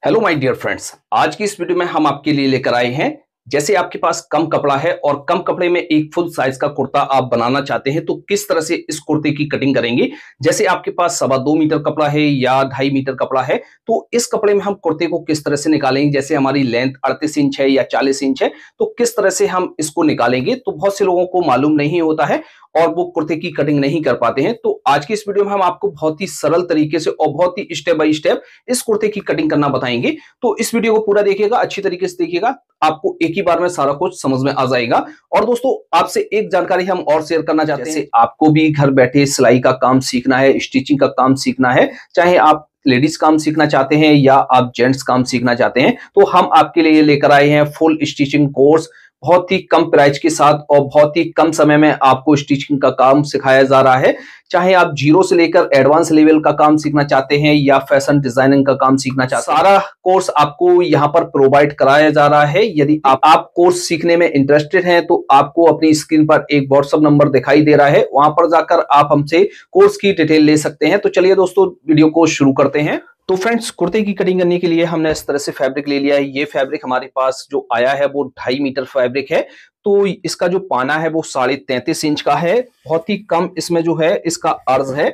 Hello my dear friends, आज की इस वीडियो में हम आपके लिए लेकर आए हैं। जैसे आपके पास कम कपड़ा है और कम कपड़े में एक फुल साइज का कुर्ता आप बनाना चाहते हैं तो किस तरह से इस कुर्ते की कटिंग करेंगे। जैसे आपके पास 2.25 मीटर कपड़ा है या 2.5 मीटर कपड़ा है तो इस कपड़े में हम कुर्ते को किस तरह से निकालेंगे। जैसे हमारी लेंथ 38 इंच है या 40 इंच है तो किस तरह से हम इसको निकालेंगे। तो बहुत से लोगों को मालूम नहीं होता है और वो कुर्ते की कटिंग नहीं कर पाते हैं। तो आज की इस वीडियो में हम आपको बहुत ही सरल तरीके से और बहुत ही स्टेप बाय स्टेप इस कुर्ते की कटिंग करना बताएंगे। तो इस वीडियो को पूरा देखिएगा, अच्छी तरीके से देखिएगा, आपको एक ही बार में सारा कुछ समझ में आ जाएगा। और दोस्तों आपसे एक जानकारी हम और शेयर करना चाहते हैं। आपको भी घर बैठे सिलाई का काम सीखना है, स्टिचिंग का काम सीखना है, चाहे आप लेडीज काम सीखना चाहते हैं या आप जेंट्स काम सीखना चाहते हैं, तो हम आपके लिए लेकर आए हैं फुल स्टिचिंग कोर्स। बहुत ही कम प्राइस के साथ और बहुत ही कम समय में आपको स्टिचिंग का काम सिखाया जा रहा है। चाहे आप जीरो से लेकर एडवांस लेवल का काम सीखना चाहते हैं या फैशन डिजाइनिंग का काम सीखना चाहते हैं, सारा कोर्स आपको यहाँ पर प्रोवाइड कराया जा रहा है। यदि आप कोर्स सीखने में इंटरेस्टेड हैं तो आपको अपनी स्क्रीन पर एक व्हाट्सएप नंबर दिखाई दे रहा है, वहां पर जाकर आप हमसे कोर्स की डिटेल ले सकते हैं। तो चलिए दोस्तों वीडियो को शुरू करते हैं। तो फ्रेंड्स, कुर्ते की कटिंग करने के लिए हमने इस तरह से फैब्रिक ले लिया है। ये फैब्रिक हमारे पास जो आया है वो 2.5 मीटर फैब्रिक है। तो इसका जो पाना है वो 33.5 इंच का है। बहुत ही कम इसमें जो है इसका अर्ज है।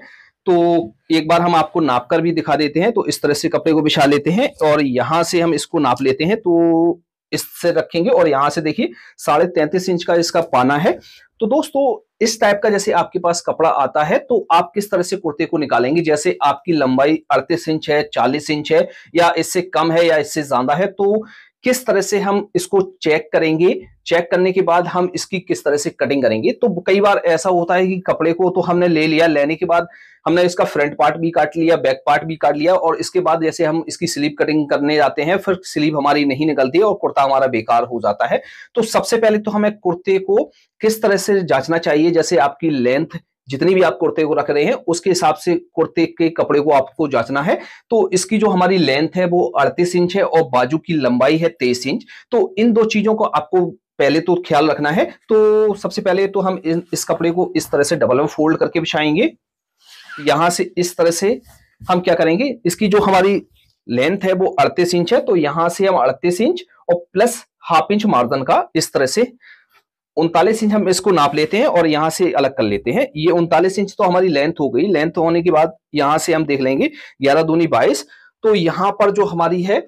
तो एक बार हम आपको नाप कर भी दिखा देते हैं। तो इस तरह से कपड़े को बिछा लेते हैं और यहां से हम इसको नाप लेते हैं। तो इससे रखेंगे और यहां से देखिए 33.5 इंच का इसका पाना है। तो दोस्तों इस टाइप का जैसे आपके पास कपड़ा आता है तो आप किस तरह से कुर्ते को निकालेंगे। जैसे आपकी लंबाई 38 इंच है, 40 इंच है या इससे कम है या इससे ज्यादा है, तो किस तरह से हम इसको चेक करेंगे। चेक करने के बाद हम इसकी किस तरह से कटिंग करेंगे। तो कई बार ऐसा होता है कि कपड़े को तो हमने ले लिया, लेने के बाद हमने इसका फ्रंट पार्ट भी काट लिया, बैक पार्ट भी काट लिया और इसके बाद जैसे हम इसकी स्लीव कटिंग करने जाते हैं फिर स्लीव हमारी नहीं निकलती है और कुर्ता हमारा बेकार हो जाता है। तो सबसे पहले तो हमें कुर्ते को किस तरह से जांचना चाहिए। जैसे आपकी लेंथ जितनी भी आप कुर्ते को रख रहे हैं उसके हिसाब से कुर्ते के कपड़े को आपको जांचना है। तो इसकी जो हमारी लेंथ है वो 38 इंच है और बाजू की लंबाई है 23 इंच। तो इन दो चीजों को आपको पहले तो ख्याल रखना है। तो सबसे पहले तो हम इस कपड़े को इस तरह से डबल में फोल्ड करके बिछाएंगे। यहां से इस तरह से हम क्या करेंगे, इसकी जो हमारी लेंथ है वो 38 इंच है। तो यहां से हम 38 इंच और प्लस हाफ इंच मार्जिन का इस तरह से 39 इंच हम इसको नाप लेते हैं और यहां से अलग कर लेते हैं। ये 39 इंच तो हमारी लेंथ हो गई। लेंथ होने के बाद यहां से हम देख लेंगे 11 दूनी 22। तो यहां पर जो हमारी है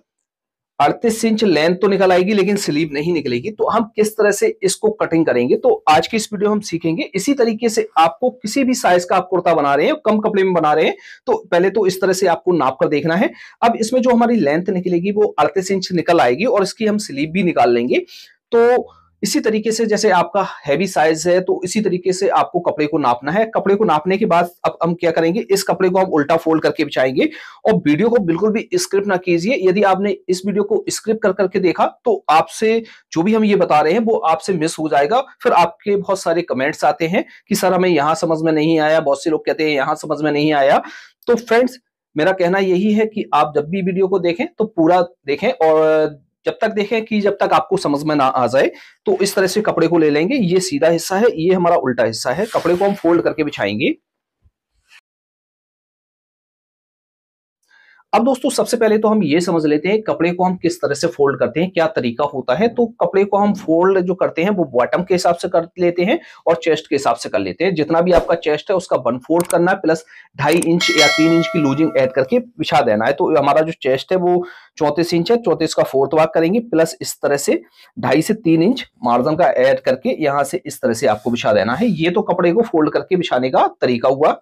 38 इंच लेंथ तो निकल आएगी लेकिन स्लीव नहीं निकलेगी। तो हम किस तरह से इसको कटिंग करेंगे तो आज की इस वीडियो हम सीखेंगे। इसी तरीके से आपको किसी भी साइज का आप कुर्ता बना रहे हैं, कम कपड़े में बना रहे हैं, तो पहले तो इस तरह से आपको नाप कर देखना है। अब इसमें जो हमारी लेंथ निकलेगी वो 38 इंच निकल आएगी और इसकी हम स्लीव भी निकाल लेंगे। तो इसी तरीके से जैसे आपका हैवी साइज है तो इसी तरीके से आपको कपड़े को नापना है। कपड़े को नापने के बाद अब हम क्या करेंगे, इस कपड़े को हम उल्टा फोल्ड करके बिछाएंगे और वीडियो को बिल्कुल भी स्क्रिप्ट ना कीजिए। यदि आपने इस वीडियो को स्क्रिप्ट कर करके देखा तो आपसे जो भी हम ये बता रहे हैं वो आपसे मिस हो जाएगा। फिर आपके बहुत सारे कमेंट्स आते हैं कि सर हमें यहां समझ में नहीं आया, बहुत से लोग कहते हैं यहां समझ में नहीं आया। तो फ्रेंड्स, मेरा कहना यही है कि आप जब भी वीडियो को देखें तो पूरा देखें और जब तक देखें कि जब तक आपको समझ में ना आ जाए। तो इस तरह से कपड़े को ले लेंगे। ये सीधा हिस्सा है, ये हमारा उल्टा हिस्सा है। कपड़े को हम फोल्ड करके बिछाएंगे। अब दोस्तों सबसे पहले तो हम ये समझ लेते हैं कपड़े को हम किस तरह से फोल्ड करते हैं, क्या तरीका होता है। तो कपड़े को हम फोल्ड जो करते हैं वो बॉटम के हिसाब से कर लेते हैं और चेस्ट के हिसाब से कर लेते हैं। जितना भी आपका चेस्ट है उसका 1/4 करना है प्लस 2.5 इंच या 3 इंच की लूजिंग ऐड करके बिछा देना है। तो हमारा जो चेस्ट है वो 34 इंच है, 34 का 4th भाग करेंगे प्लस इस तरह से 2.5 से 3 इंच मार्जिन का ऐड करके यहां से इस तरह से आपको बिछा देना है। ये तो कपड़े को फोल्ड करके बिछाने का तरीका हुआ।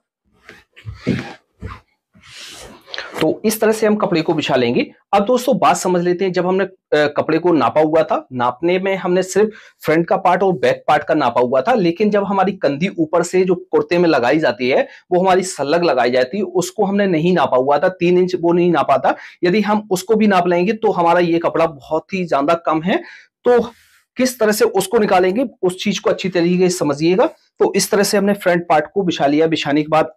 तो इस तरह से हम कपड़े को बिछा लेंगे। अब दोस्तों बात समझ लेते हैं, जब हमने कपड़े को नापा हुआ था, नापने में हमने सिर्फ फ्रंट का पार्ट और बैक पार्ट का नापा हुआ था, लेकिन जब हमारी कंधी ऊपर से जो कुर्ते में लगाई जाती है वो हमारी सल्लग लगाई जाती है, उसको हमने नहीं नापा हुआ था। 3 इंच वो नहीं नापा था। यदि हम उसको भी नाप लेंगे तो हमारा ये कपड़ा बहुत ही ज्यादा कम है। तो किस तरह से उसको निकालेंगे उस चीज को अच्छी तरीके से समझिएगा। तो इस तरह से हमने फ्रंट पार्ट को बिछा लिया। बिछाने के बाद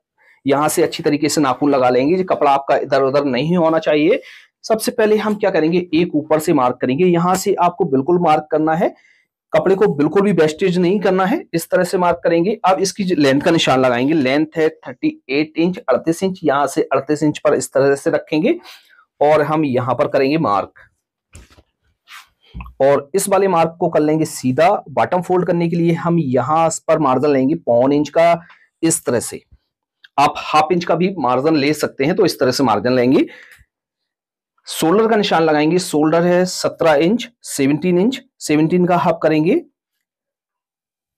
यहां से अच्छी तरीके से नाखून लगा लेंगे। ये कपड़ा आपका इधर उधर नहीं होना चाहिए। सबसे पहले हम क्या करेंगे, एक ऊपर से मार्क करेंगे। यहां से आपको बिल्कुल मार्क करना है, कपड़े को बिल्कुल भी वेस्टेज नहीं करना है। इस तरह से मार्क करेंगे। अब इसकी लेंथ का निशान लगाएंगे। लेंथ है 38 इंच, 38 इंच। यहां से 38 इंच पर इस तरह से रखेंगे और हम यहां पर करेंगे मार्क, और इस वाले मार्क को कर लेंगे सीधा। बॉटम फोल्ड करने के लिए हम यहां पर मार्जिन लेंगे 1.25 इंच का, इस तरह से। आप 1/2 इंच का भी मार्जिन ले सकते हैं, तो इस तरह से मार्जिन लेंगे। शोल्डर का निशान लगाएंगे, शोल्डर है 17 इंच, 17 इंच, 17 का हाफ करेंगे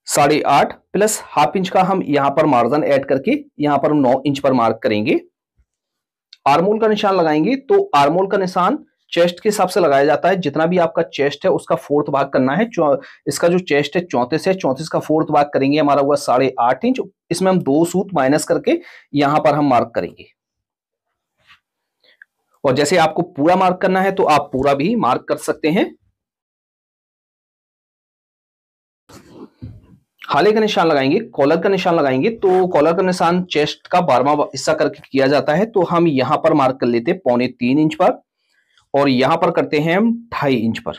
8.5 प्लस 1/2 इंच का हम यहां पर मार्जिन ऐड करके यहां पर हम 9 इंच पर मार्क करेंगे। आर्मोल का निशान लगाएंगे, तो आर्मोल का निशान चेस्ट के हिसाब से लगाया जाता है। जितना भी आपका चेस्ट है उसका 4th भाग करना है। इसका जो चेस्ट है 34 है, 34 का 4th भाग करेंगे, हमारा हुआ 8.5 इंच। इसमें हम 2 सूत माइनस करके यहां पर हम मार्क करेंगे। और जैसे आपको पूरा मार्क करना है तो आप पूरा भी मार्क कर सकते हैं। हाले का निशान लगाएंगे, कॉलर का निशान लगाएंगे, तो कॉलर का निशान चेस्ट का 12वां हिस्सा करके किया जाता है। तो हम यहां पर मार्क कर लेते हैं 2.25 इंच पर, और यहां पर करते हैं हम 2.5 इंच पर।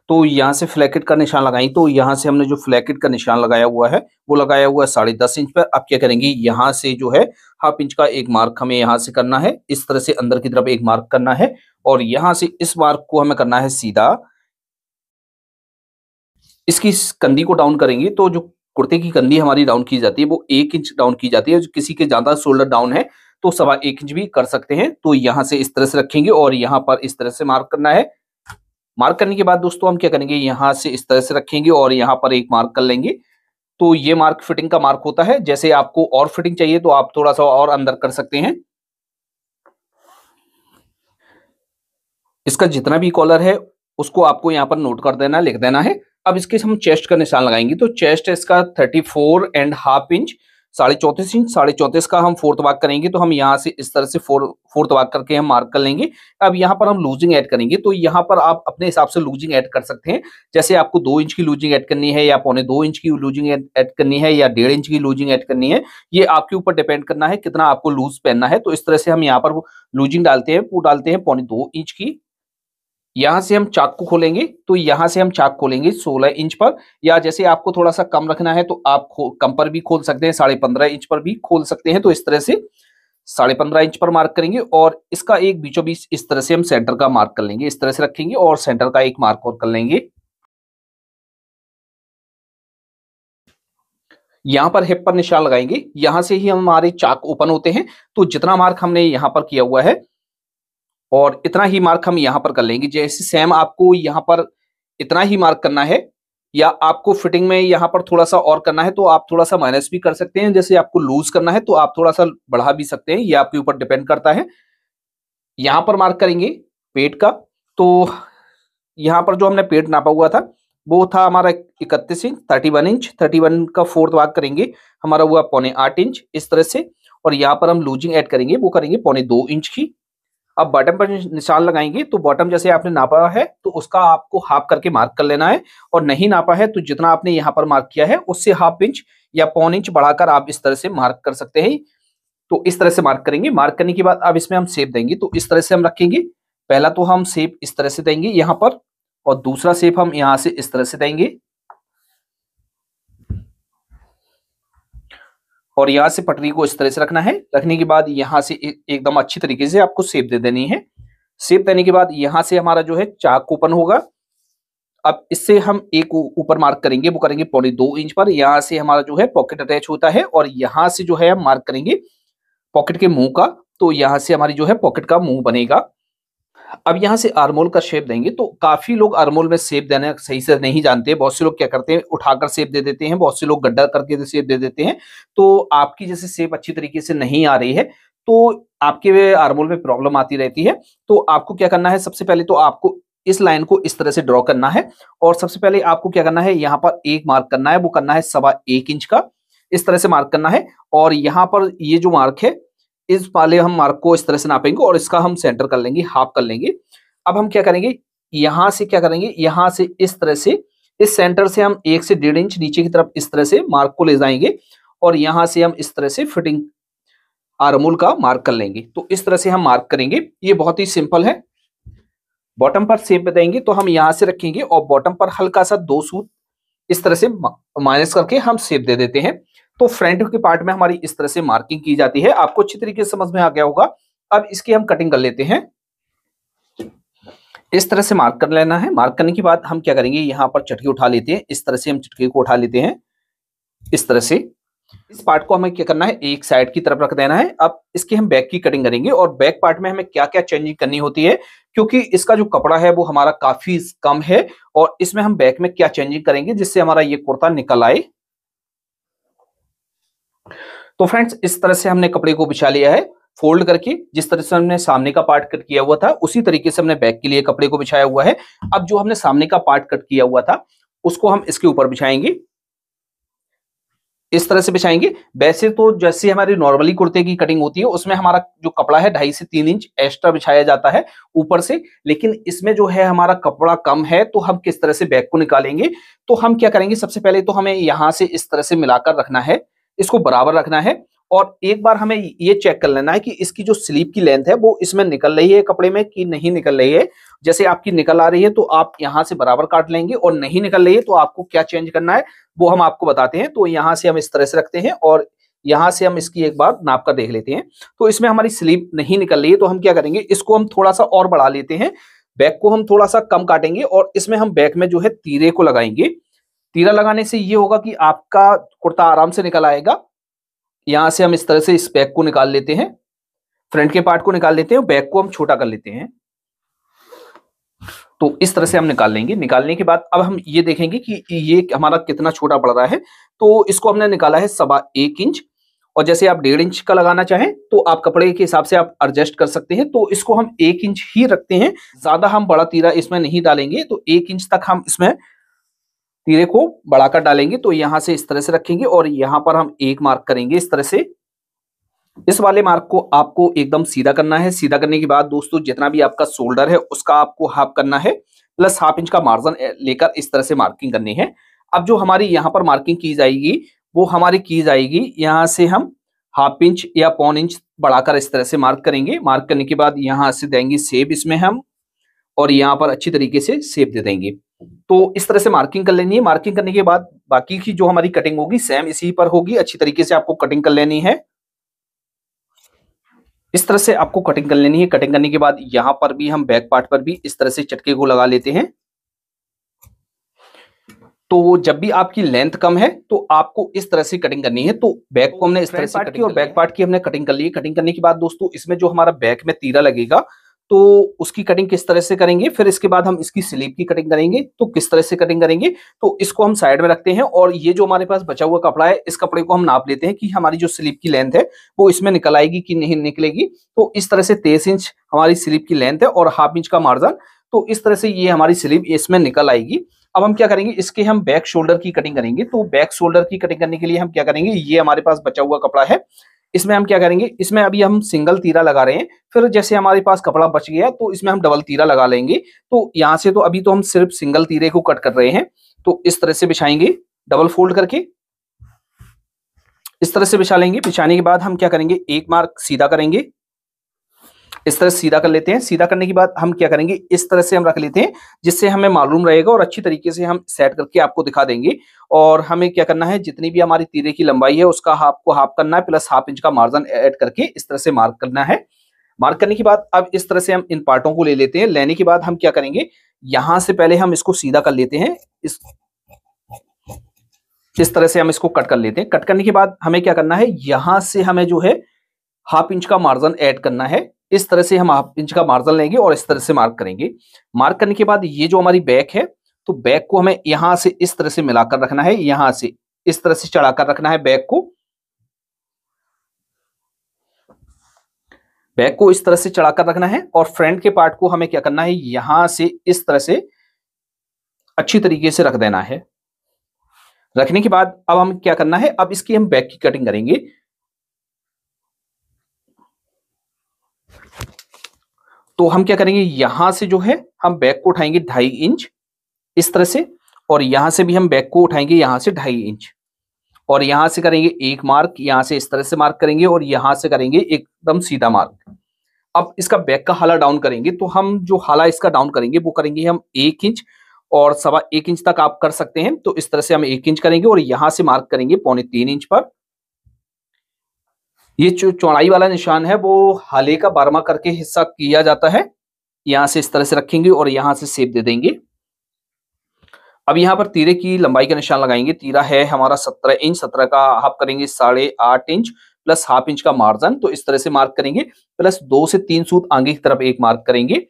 तो यहां से फ्लैकेट का निशान लगाएंगे, तो यहां से हमने जो फ्लैकेट का निशान लगाया हुआ है वो लगाया हुआ है 10.5 इंच पर। अब क्या करेंगे, यहां से जो है 1/2 इंच का एक मार्क हमें यहां से करना है, इस तरह से अंदर की तरफ एक मार्क करना है, और यहां से इस मार्क को हमें करना है सीधा। इसकी कंधी को डाउन करेंगे, तो जो कुर्ते की कंधी हमारी डाउन की जाती है वो 1 इंच डाउन की जाती है। किसी के ज्यादा शोल्डर डाउन है तो 1.25 इंच भी कर सकते हैं। तो यहां से इस तरह से रखेंगे और यहां पर इस तरह से मार्क करना है। मार्क करने के बाद दोस्तों हम क्या करेंगे, यहां से इस तरह से रखेंगे और यहां पर एक मार्क कर लेंगे। तो ये मार्क फिटिंग का मार्क होता है। जैसे आपको और फिटिंग चाहिए तो आप थोड़ा सा और अंदर कर सकते हैं। इसका जितना भी कॉलर है उसको आपको यहाँ पर नोट कर देना, लिख देना है। अब इसके हम चेस्ट का निशान लगाएंगे, तो चेस्ट है इसका 34.5 इंच, 34.5 इंच, 34.5 का हम 4th भाग करेंगे। तो हम यहाँ से इस तरह से 4th भाग करके हम मार्क कर लेंगे। अब यहाँ पर हम लूजिंग ऐड करेंगे, तो यहाँ पर आप अपने हिसाब से लूजिंग ऐड कर सकते हैं। जैसे आपको 2 इंच की लूजिंग ऐड करनी है, या 1.25 इंच की लूजिंग ऐड करनी है, या 1.5 इंच की लूजिंग ऐड करनी है, ये आपके ऊपर डिपेंड करना है कितना आपको लूज पहनना है। तो इस तरह से हम यहाँ पर लूजिंग डालते हैं, वो डालते हैं 2.25 इंच की। यहां से हम चाक को खोलेंगे, तो यहां से हम चाक खोलेंगे 16 इंच पर, या जैसे आपको थोड़ा सा कम रखना है तो आप कम पर भी खोल सकते हैं, 15.5 इंच पर भी खोल सकते हैं। तो इस तरह से 15.5 इंच पर मार्क करेंगे, और इसका एक बीचों बीच इस तरह से हम सेंटर का मार्क कर लेंगे, इस तरह से रखेंगे और सेंटर का एक मार्क और कर लेंगे। यहां पर हिप पर निशान लगाएंगे, यहां से ही हमारे चाक ओपन होते हैं। तो जितना मार्क हमने यहां पर किया हुआ है और इतना ही मार्क हम यहां पर कर लेंगे। जैसे सेम आपको यहां पर इतना ही मार्क करना है, या आपको फिटिंग में यहां पर थोड़ा सा और करना है तो आप थोड़ा सा माइनस भी कर सकते हैं। जैसे आपको लूज करना है तो आप थोड़ा सा बढ़ा भी सकते हैं, ये आपके ऊपर डिपेंड करता है। यहां पर मार्क करेंगे पेट का, तो यहां पर जो हमने पेट नापा हुआ था वो था हमारा 31 इंच, 31 इंच, 31 का 4th भाग करेंगे, हमारा हुआ 2.25 इंच, इस तरह से। और यहाँ पर हम लूजिंग ऐड करेंगे, वो करेंगे 2.25 इंच की। अब बॉटम पर निशान लगाएंगे, तो बॉटम जैसे आपने नापा है तो उसका आपको हाफ करके मार्क कर लेना है, और नहीं नापा है तो जितना आपने यहाँ पर मार्क किया है उससे 1/2 इंच या 1.25 इंच बढ़ाकर आप इस तरह से मार्क कर सकते हैं। तो इस तरह से मार्क करेंगे। मार्क करने के बाद अब इसमें हम शेप देंगे, तो इस तरह से हम रखेंगे। पहला तो हम शेप इस तरह से देंगे यहाँ पर, और दूसरा शेप हम यहाँ से इस तरह से देंगे, और यहाँ से पटरी को इस तरह से रखना है। रखने के बाद यहाँ से एकदम अच्छी तरीके से आपको शेप दे देनी है। शेप देने के बाद यहाँ से हमारा जो है चाक ओपन होगा। अब इससे हम एक ऊपर मार्क करेंगे, वो करेंगे 2.25 इंच पर। यहाँ से हमारा जो है पॉकेट अटैच होता है, और यहाँ से जो है हम मार्क करेंगे पॉकेट के मुंह का। तो यहाँ से हमारी जो है पॉकेट का मुंह बनेगा। अब यहाँ से आर्मोल का शेप देंगे, तो काफी लोग आर्मोल में शेप देना सही से नहीं जानते। बहुत से लोग क्या करते हैं, उठाकर शेप दे देते हैं, बहुत से लोग गड्ढा करके शेप दे देते हैं। तो आपकी जैसे शेप अच्छी तरीके से नहीं आ रही है तो आपके आर्मोल में प्रॉब्लम आती रहती है। तो आपको क्या करना है, सबसे पहले तो आपको इस लाइन को इस तरह से ड्रॉ करना है, और सबसे पहले आपको क्या करना है, यहाँ पर एक मार्क करना है, वो करना है 1.25 इंच का, इस तरह से मार्क करना है। और यहाँ पर ये जो मार्क है, इस वाले हम मार्क को इस तरह से नापेंगे, और इसका हम सेंटर कर लेंगे, हाफ कर लेंगे। अब हम क्या करेंगे, यहां से क्या करेंगे, यहां से इस तरह से इस सेंटर से हम 1 से 1.5 इंच नीचे की तरफ इस तरह से मार्क को ले जाएंगे, और यहां से हम इस तरह से फिटिंग आर्मोल का मार्क कर लेंगे। तो इस तरह से हम मार्क करेंगे, ये बहुत ही सिंपल है। बॉटम पर शेप देंगे, तो हम यहां से रखेंगे और बॉटम पर हल्का सा 2 सूत इस तरह से माइनस करके हम शेप दे देते हैं। तो फ्रंट के पार्ट में हमारी इस तरह से मार्किंग की जाती है। आपको अच्छी तरीके से समझ में आ गया होगा। अब इसकी हम कटिंग कर लेते हैं। इस तरह से मार्क कर लेना है। मार्क करने के बाद हम क्या करेंगे, यहाँ पर चटकी उठा लेते हैं। इस तरह से हम चटकी को उठा लेते हैं। इस तरह से इस पार्ट को हमें क्या करना है, एक साइड की तरफ रख देना है। अब इसकी हम बैक की कटिंग करेंगे और बैक पार्ट में हमें क्या क्या चेंजिंग करनी होती है, क्योंकि इसका जो कपड़ा है वो हमारा काफी कम है और इसमें हम बैक में क्या चेंजिंग करेंगे जिससे हमारा ये कुर्ता निकल आए। तो फ्रेंड्स, इस तरह से हमने कपड़े को बिछा लिया है फोल्ड करके। जिस तरह से हमने सामने का पार्ट कट किया हुआ था उसी तरीके से हमने बैक के लिए कपड़े को बिछाया हुआ है। अब जो हमने सामने का पार्ट कट किया हुआ था उसको हम इसके ऊपर बिछाएंगे। इस तरह से बिछाएंगे। वैसे तो जैसे हमारी नॉर्मली कुर्ते की कटिंग होती है उसमें हमारा जो कपड़ा है 2.5 से 3 इंच एक्स्ट्रा बिछाया जाता है ऊपर से, लेकिन इसमें जो है हमारा कपड़ा कम है। तो हम किस तरह से बैक को निकालेंगे, तो हम क्या करेंगे, सबसे पहले तो हमें यहां से इस तरह से मिलाकर रखना है, इसको बराबर रखना है और एक बार हमें ये चेक कर लेना है कि इसकी जो स्लीव की लेंथ है वो इसमें निकल रही है कपड़े में कि नहीं निकल रही है। जैसे आपकी निकल आ रही है तो आप यहां से बराबर काट लेंगे और नहीं निकल रही है तो आपको क्या चेंज करना है वो हम आपको बताते हैं। तो यहां से हम इस तरह से रखते हैं और यहां से हम इसकी एक बार नाप कर देख लेते हैं। तो इसमें हमारी स्लीव नहीं निकल रही है तो हम क्या करेंगे, इसको हम थोड़ा सा और बढ़ा लेते हैं। बैक को हम थोड़ा सा कम काटेंगे और इसमें हम बैक में जो है तीरे को लगाएंगे। तीरा लगाने से ये होगा कि आपका कुर्ता आराम से निकल आएगा। यहां से हम इस तरह से इस बैक को निकाल लेते हैं, फ्रंट के पार्ट को निकाल लेते हैं, बैक को हम छोटा कर लेते हैं। तो इस तरह से हम निकाल लेंगे। निकालने के बाद अब हम ये देखेंगे कि ये हमारा कितना छोटा पड़ रहा है। तो इसको हमने निकाला है 1.25 इंच और जैसे आप 1.5 इंच का लगाना चाहें तो आप कपड़े के हिसाब से आप एडजस्ट कर सकते हैं। तो इसको हम 1 इंच ही रखते हैं, ज्यादा हम बड़ा तीरा इसमें नहीं डालेंगे। तो 1 इंच तक हम इसमें तीरे को बढ़ाकर डालेंगे। तो यहां से इस तरह से रखेंगे और यहां पर हम एक मार्क करेंगे इस तरह से। इस वाले मार्क को आपको एकदम सीधा करना है। सीधा करने के बाद दोस्तों जितना भी आपका शोल्डर है उसका आपको हाफ करना है, प्लस ½ इंच का मार्जिन लेकर इस तरह से मार्किंग करनी है। अब जो हमारी यहाँ पर मार्किंग की जाएगी वो हमारी की जाएगी, यहाँ से हम ½ इंच या पौन इंच बढ़ाकर इस तरह से मार्क करेंगे। मार्क करने के बाद यहाँ से देंगे शेप इसमें हम और यहाँ पर अच्छी तरीके से शेप दे देंगे। तो इस तरह से मार्किंग कर लेनी है। मार्किंग करने के बाद बाकी की जो हमारी कटिंग होगी सेम इसी पर होगी। अच्छी तरीके से आपको कटिंग कर लेनी है। इस तरह से आपको कटिंग कर लेनी है। कटिंग करने के बाद यहां पर भी हम बैक पार्ट पर भी इस तरह से चटके को लगा लेते हैं। तो जब भी आपकी लेंथ कम है तो आपको इस तरह से कटिंग करनी है। तो बैक को हमने इस तरह से कटिंग और बैक पार्ट की हमने कटिंग कर ली है। कटिंग करने के बाद दोस्तों इसमें जो हमारा बैक में तीरा लगेगा तो उसकी कटिंग किस तरह से करेंगे, फिर इसके बाद हम इसकी स्लीव की कटिंग करेंगे। तो किस तरह से कटिंग करेंगे, तो इसको हम साइड में रखते हैं और ये जो हमारे पास बचा हुआ कपड़ा है इस कपड़े को हम नाप लेते हैं कि हमारी जो स्लीव की लेंथ है वो इसमें निकल आएगी कि नहीं निकलेगी। तो इस तरह से 23 इंच हमारी स्लीव की लेंथ है और ½ इंच का मार्जिन। तो इस तरह से ये हमारी स्लीव इसमें निकल आएगी। अब हम क्या करेंगे, इसके हम बैक शोल्डर की कटिंग करेंगे। तो बैक शोल्डर की कटिंग करने के लिए हम क्या करेंगे, ये हमारे पास बचा हुआ कपड़ा है, इसमें हम क्या करेंगे, इसमें अभी हम सिंगल तीरा लगा रहे हैं। फिर जैसे हमारे पास कपड़ा बच गया तो इसमें हम डबल तीरा लगा लेंगे। तो यहाँ से तो अभी तो हम सिर्फ सिंगल तीरे को कट कर रहे हैं। तो इस तरह से बिछाएंगे डबल फोल्ड करके, इस तरह से बिछा लेंगे। बिछाने के बाद हम क्या करेंगे, एक मार्क सीधा करेंगे, इस तरह सीधा कर लेते हैं। सीधा करने के बाद हम क्या करेंगे, इस तरह से हम रख लेते हैं जिससे हमें मालूम रहेगा और अच्छी तरीके से हम सेट करके आपको दिखा देंगे। और हमें क्या करना है, जितनी भी हमारी तीरे की लंबाई है उसका हाफ करना है, प्लस ½ इंच का मार्जिन ऐड करके इस तरह से मार्क करना है। मार्क करने के बाद अब इस तरह से हम इन पार्टों को ले लेते हैं। लेने के बाद हम क्या करेंगे, यहां से पहले हम इसको सीधा कर लेते हैं। इस तरह से हम इसको कट कर लेते हैं। कट करने के बाद हमें क्या करना है, यहां से हमें जो है ½ इंच का मार्जिन ऐड करना है। इस तरह से हम ½ इंच का मार्जिन लेंगे और इस तरह से मार्क करेंगे। मार्क करने के बाद ये जो हमारी बैक है, तो बैक को हमें यहां से इस तरह से मिलाकर रखना है, यहां से इस तरह से चढ़ाकर रखना है बैक को। बैक को इस तरह से चढ़ाकर रखना है और फ्रंट के पार्ट को हमें क्या करना है, यहां से इस तरह से अच्छी तरीके से रख देना है। रखने के बाद अब हम क्या करना है, अब इसकी हम बैक की कटिंग करेंगे। तो हम क्या करेंगे, यहां से जो है हम बैक को उठाएंगे 2.5 इंच इस तरह से, और यहां से भी हम बैक को उठाएंगे यहां से 2.5 इंच, और यहां से करेंगे एक मार्क, यहां से इस तरह से मार्क करेंगे और यहां से करेंगे एकदम सीधा मार्क। अब इसका बैक का हाला डाउन करेंगे। तो हम जो हाला इसका डाउन करेंगे वो करेंगे हम 1 इंच और 1.25 इंच तक आप कर सकते हैं। तो इस तरह से हम 1 इंच करेंगे और यहां से मार्क करेंगे 3.25 इंच पर। ये जो चौड़ाई वाला निशान है वो हाले का 12वां करके हिस्सा किया जाता है। यहाँ से इस तरह से रखेंगे और यहाँ से शेप दे देंगे। अब यहाँ पर तीरे की लंबाई का निशान लगाएंगे। तीरा है हमारा 17 इंच, 17 का हाफ करेंगे 8.5 इंच प्लस हाफ इंच का मार्जिन, तो इस तरह से मार्क करेंगे। प्लस 2 से 3 सूत आगे की तरफ एक मार्क करेंगे।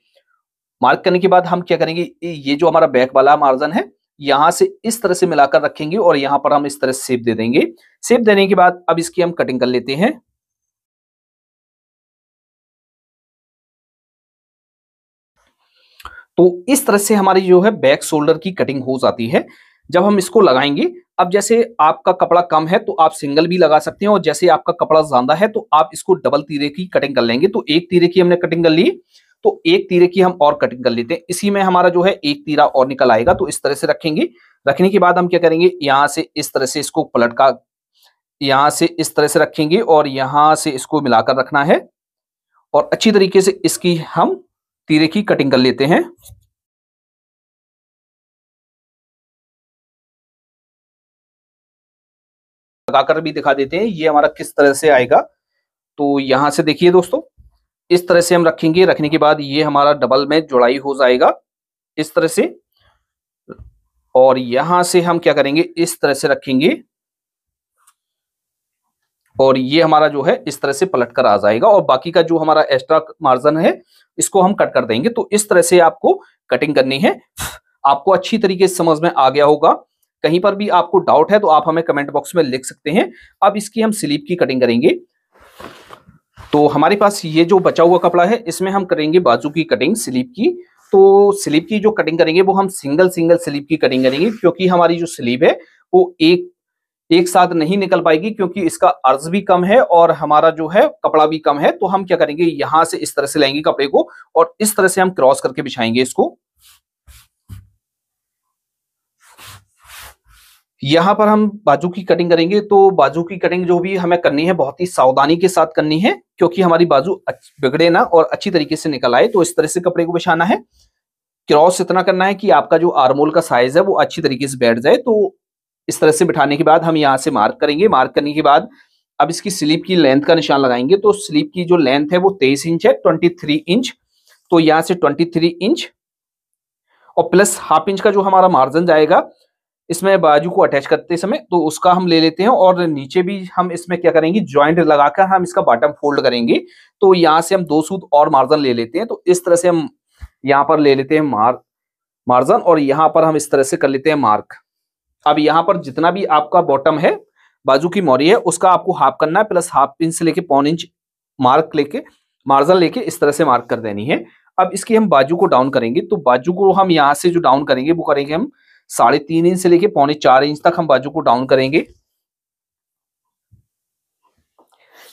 मार्क करने के बाद हम क्या करेंगे, ये जो हमारा बैक वाला मार्जिन है यहाँ से इस तरह से मिलाकर रखेंगे और यहाँ पर हम इस तरह से शेप दे देंगे। शेप देने के बाद अब इसकी हम कटिंग कर लेते हैं। तो इस तरह से हमारी जो है बैक शोल्डर की कटिंग हो जाती है। जब हम इसको लगाएंगे, अब जैसे आपका कपड़ा कम है तो आप सिंगल भी लगा सकते हैं और जैसे आपका कपड़ा ज्यादा है तो आप इसको डबल तीरे की कटिंग कर लेंगे। तो एक तीरे की हमने कटिंग कर ली, तो एक तीरे की हम और कटिंग कर लेते हैं। इसी में हमारा जो है एक तीरा और निकल आएगा। तो इस तरह से रखेंगे। रखने के बाद हम क्या करेंगे, यहाँ से इस तरह से इसको पलट का यहाँ से इस तरह से रखेंगे और यहाँ से इसको मिलाकर रखना है और अच्छी तरीके से इसकी हम तीरे की कटिंग कर लेते हैं। लगाकर भी दिखा देते हैं ये हमारा किस तरह से आएगा। तो यहां से देखिए दोस्तों, इस तरह से हम रखेंगे। रखने के बाद ये हमारा डबल में जुड़ाई हो जाएगा इस तरह से। और यहां से हम क्या करेंगे, इस तरह से रखेंगे और ये हमारा जो है इस तरह से पलट कर आ जाएगा और बाकी का जो हमारा एक्स्ट्रा मार्जिन है इसको हम कट कर देंगे। तो इस तरह से आपको कटिंग करनी है। आपको अच्छी तरीके से समझ में आ गया होगा। कहीं पर भी आपको डाउट है तो आप हमें कमेंट बॉक्स में लिख सकते हैं। अब इसकी हम स्लीव की कटिंग करेंगे। तो हमारे पास ये जो बचा हुआ कपड़ा है इसमें हम करेंगे बाजू की कटिंग स्लीव की। तो स्लीव की जो कटिंग करेंगे वो हम सिंगल स्लीव की कटिंग करेंगे, क्योंकि हमारी जो स्लीव है वो एक साथ नहीं निकल पाएगी, क्योंकि इसका अर्ज भी कम है और हमारा जो है कपड़ा भी कम है। तो हम क्या करेंगे, यहां से इस तरह से लेंगे कपड़े को और इस तरह से हम क्रॉस करके बिछाएंगे इसको। यहां पर हम बाजू की कटिंग करेंगे। तो बाजू की कटिंग जो भी हमें करनी है बहुत ही सावधानी के साथ करनी है, क्योंकि हमारी बाजू बिगड़े ना और अच्छी तरीके से निकल आए। तो इस तरह से कपड़े को बिछाना है। क्रॉस इतना करना है कि आपका जो आर्मोल का साइज है वो अच्छी तरीके से बैठ जाए। तो इस तरह से बिठाने के बाद हम यहाँ से मार्क करेंगे। मार्क करने के बाद अब इसकी स्लीव की लेंथ का निशान लगाएंगे। तो स्लीव की जो लेंथ है वो 23 इंच है, 23 इंच। तो यहाँ से 23 इंच और प्लस हाफ इंच का जो हमारा मार्जिन जाएगा इसमें बाजू को अटैच करते समय, तो उसका हम ले लेते हैं। और नीचे भी हम इसमें क्या करेंगे, ज्वाइंट लगाकर हम इसका बॉटम फोल्ड करेंगे। तो यहाँ से हम 2 सूत और मार्जिन ले लेते हैं। तो इस तरह से हम यहाँ पर ले लेते हैं मार्जिन और यहाँ पर हम इस तरह से कर लेते हैं मार्क। अब यहाँ पर जितना भी आपका बॉटम है, बाजू की मोरी है, उसका आपको हाफ करना है, प्लस हाफ इंच से लेके पौन इंच मार्क लेके मार्जिन लेके इस तरह से मार्क कर देनी है। अब इसकी हम बाजू को डाउन करेंगे। तो बाजू को हम यहाँ से जो डाउन करेंगे वो करेंगे हम 3.5 इंच से लेके 3.25 इंच तक हम बाजू को डाउन करेंगे।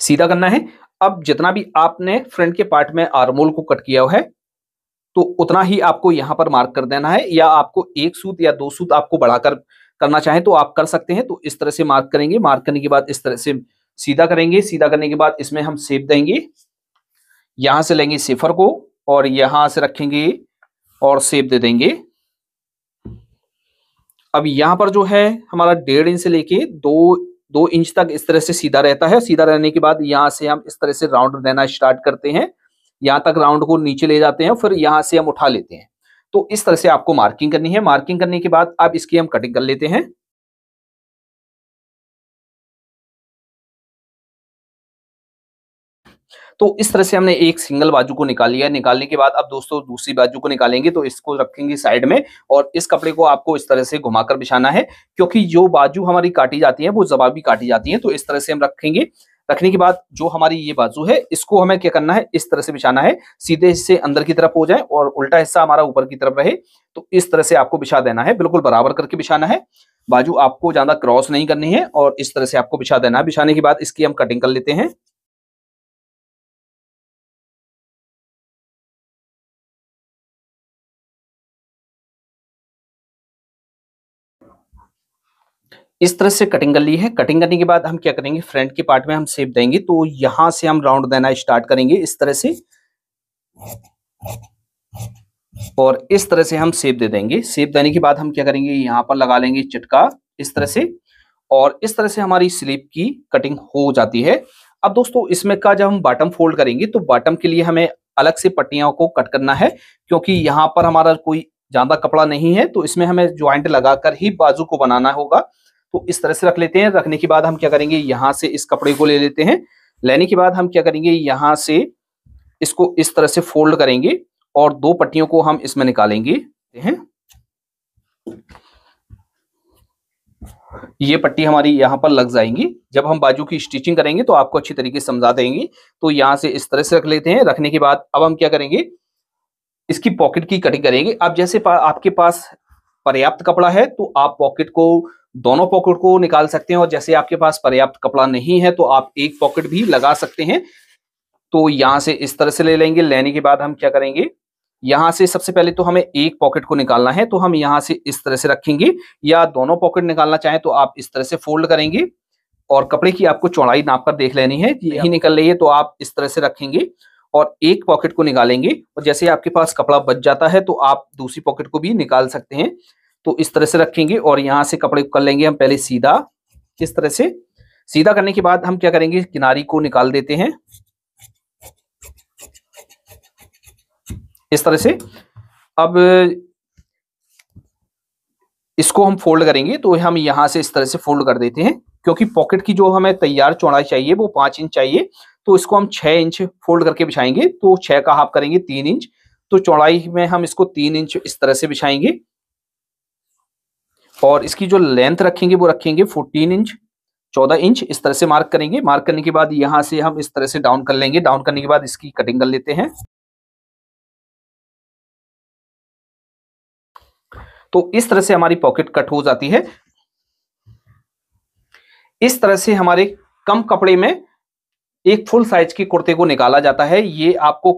सीधा करना है। अब जितना भी आपने फ्रंट के पार्ट में आर्मोल को कट किया है तो उतना ही आपको यहाँ पर मार्क कर देना है, या आपको 1 सूत या 2 सूत आपको बढ़ाकर करना चाहें तो आप कर सकते हैं। तो इस तरह से मार्क करेंगे। मार्क करने के बाद इस तरह से सीधा करेंगे। सीधा करने के बाद इसमें हम शेप देंगे। यहां से लेंगे सेफर को और यहां से रखेंगे और शेप दे देंगे। अब यहाँ पर जो है हमारा 1.5 इंच से लेके 2 इंच तक इस तरह से सीधा रहता है। सीधा रहने के बाद यहाँ से हम इस तरह से राउंड देना स्टार्ट करते हैं। यहाँ तक राउंड को नीचे ले जाते हैं, फिर यहाँ से हम उठा लेते हैं। तो इस तरह से आपको मार्किंग करनी है। मार्किंग करने के बाद अब इसकी हम कटिंग कर लेते हैं। तो इस तरह से हमने एक सिंगल बाजू को निकाल लिया। निकालने के बाद अब दोस्तों दूसरी बाजू को निकालेंगे। तो इसको रखेंगे साइड में और इस कपड़े को आपको इस तरह से घुमाकर बिछाना है, क्योंकि जो बाजू हमारी काटी जाती है वो जवाबी काटी जाती है। तो इस तरह से हम रखेंगे। रखने के बाद जो हमारी ये बाजू है इसको हमें क्या करना है, इस तरह से बिछाना है। सीधे हिस्से अंदर की तरफ हो जाए और उल्टा हिस्सा हमारा ऊपर की तरफ रहे। तो इस तरह से आपको बिछा देना है, बिल्कुल बराबर करके बिछाना है। बाजू आपको ज्यादा क्रॉस नहीं करनी है और इस तरह से आपको बिछा देना है। बिछाने के बाद इसकी हम कटिंग कर लेते हैं। इस तरह से कटिंग कर ली है। कटिंग करने के बाद हम क्या करेंगे, फ्रंट के पार्ट में हम शेप देंगे। तो यहां से हम राउंड देना स्टार्ट करेंगे इस तरह से और इस तरह से हम शेप दे देंगे। शेप देने के बाद हम क्या करेंगे, यहाँ पर लगा लेंगे चटका इस तरह से और इस तरह से हमारी स्लीव की कटिंग हो जाती है। अब दोस्तों इसमें का जब हम बॉटम फोल्ड करेंगे तो बॉटम के लिए हमें अलग से पट्टियों को कट करना है, क्योंकि यहाँ पर हमारा कोई ज्यादा कपड़ा नहीं है, तो इसमें हमें ज्वाइंट लगाकर ही बाजू को बनाना होगा। तो इस तरह से रख लेते हैं। रखने के बाद हम क्या करेंगे, यहाँ से इस कपड़े को ले लेते हैं। लेने के बाद हम क्या करेंगे, यहाँ से इसको इस तरह से फोल्ड करेंगे और दो पट्टियों को हम इसमें निकालेंगे। ये पट्टी हमारी यहाँ पर लग जाएंगी। जब हम बाजू की स्टिचिंग करेंगे तो आपको अच्छी तरीके से समझा देंगे। तो यहाँ से इस तरह से रख लेते हैं। रखने के बाद अब हम क्या करेंगे, इसकी पॉकेट की कटिंग करेंगे। अब जैसे आपके पास पर्याप्त कपड़ा है तो आप पॉकेट को, दोनों पॉकेट को निकाल सकते हैं, और जैसे आपके पास पर्याप्त कपड़ा नहीं है तो आप एक पॉकेट भी लगा सकते हैं। तो यहाँ से इस तरह से ले लेंगे। लेने के बाद हम क्या करेंगे, यहाँ से सबसे पहले तो हमें एक पॉकेट को निकालना है, तो हम यहाँ से इस तरह से रखेंगे, या दोनों पॉकेट निकालना चाहें तो आप इस तरह से फोल्ड करेंगे और कपड़े की आपको चौड़ाई नाप कर देख लेनी है। यही निकल रही है तो आप इस तरह से रखेंगे और एक पॉकेट को निकालेंगे, और जैसे आपके पास कपड़ा बच जाता है तो आप दूसरी पॉकेट को भी निकाल सकते हैं। तो इस तरह से रखेंगे और यहाँ से कपड़े को कर लेंगे हम पहले सीधा। इस तरह से सीधा करने के बाद हम क्या करेंगे, किनारी को निकाल देते हैं इस तरह से। अब इसको हम फोल्ड करेंगे, तो हम यहां से इस तरह से फोल्ड कर देते हैं, क्योंकि पॉकेट की जो हमें तैयार चौड़ाई चाहिए वो 5 इंच चाहिए, तो इसको हम 6 इंच फोल्ड करके बिछाएंगे। तो 6 का हाफ करेंगे 3 इंच, तो चौड़ाई में हम इसको 3 इंच इस तरह से बिछाएंगे, और इसकी जो लेंथ रखेंगे वो रखेंगे 14 इंच, 14 इंच इस तरह से मार्क करेंगे। मार्क करने के बाद यहां से हम इस तरह से डाउन कर लेंगे। डाउन करने के बाद इसकी कटिंग कर लेते हैं। तो इस तरह से हमारी पॉकेट कट हो जाती है। इस तरह से हमारे कम कपड़े में एक फुल साइज के कुर्ते को निकाला जाता है। ये आपको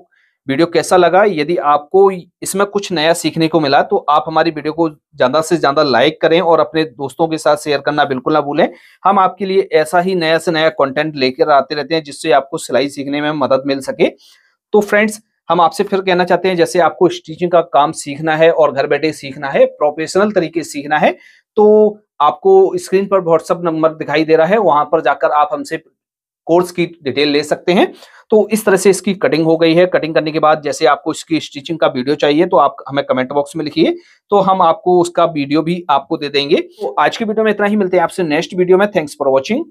वीडियो कैसा लगा? यदि आपको इसमें कुछ नया सीखने को मिला तो आप हमारी वीडियो को ज्यादा से ज्यादा लाइक करें और अपने दोस्तों के साथ शेयर करना बिल्कुल ना भूलें। हम आपके लिए ऐसा ही नया से नया कंटेंट लेकर आते रहते हैं जिससे आपको सिलाई सीखने में मदद मिल सके। तो फ्रेंड्स, हम आपसे फिर कहना चाहते हैं, जैसे आपको स्टिचिंग का काम सीखना है और घर बैठे सीखना है, प्रोफेशनल तरीके से सीखना है, तो आपको स्क्रीन पर व्हाट्सएप नंबर दिखाई दे रहा है, वहां पर जाकर आप हमसे कोर्स की डिटेल ले सकते हैं। तो इस तरह से इसकी कटिंग हो गई है। कटिंग करने के बाद जैसे आपको इसकी स्टिचिंग का वीडियो चाहिए तो आप हमें कमेंट बॉक्स में लिखिए, तो हम आपको उसका वीडियो भी आपको दे देंगे। तो आज की वीडियो में इतना ही, मिलते हैं आपसे नेक्स्ट वीडियो में। Thanks for watching.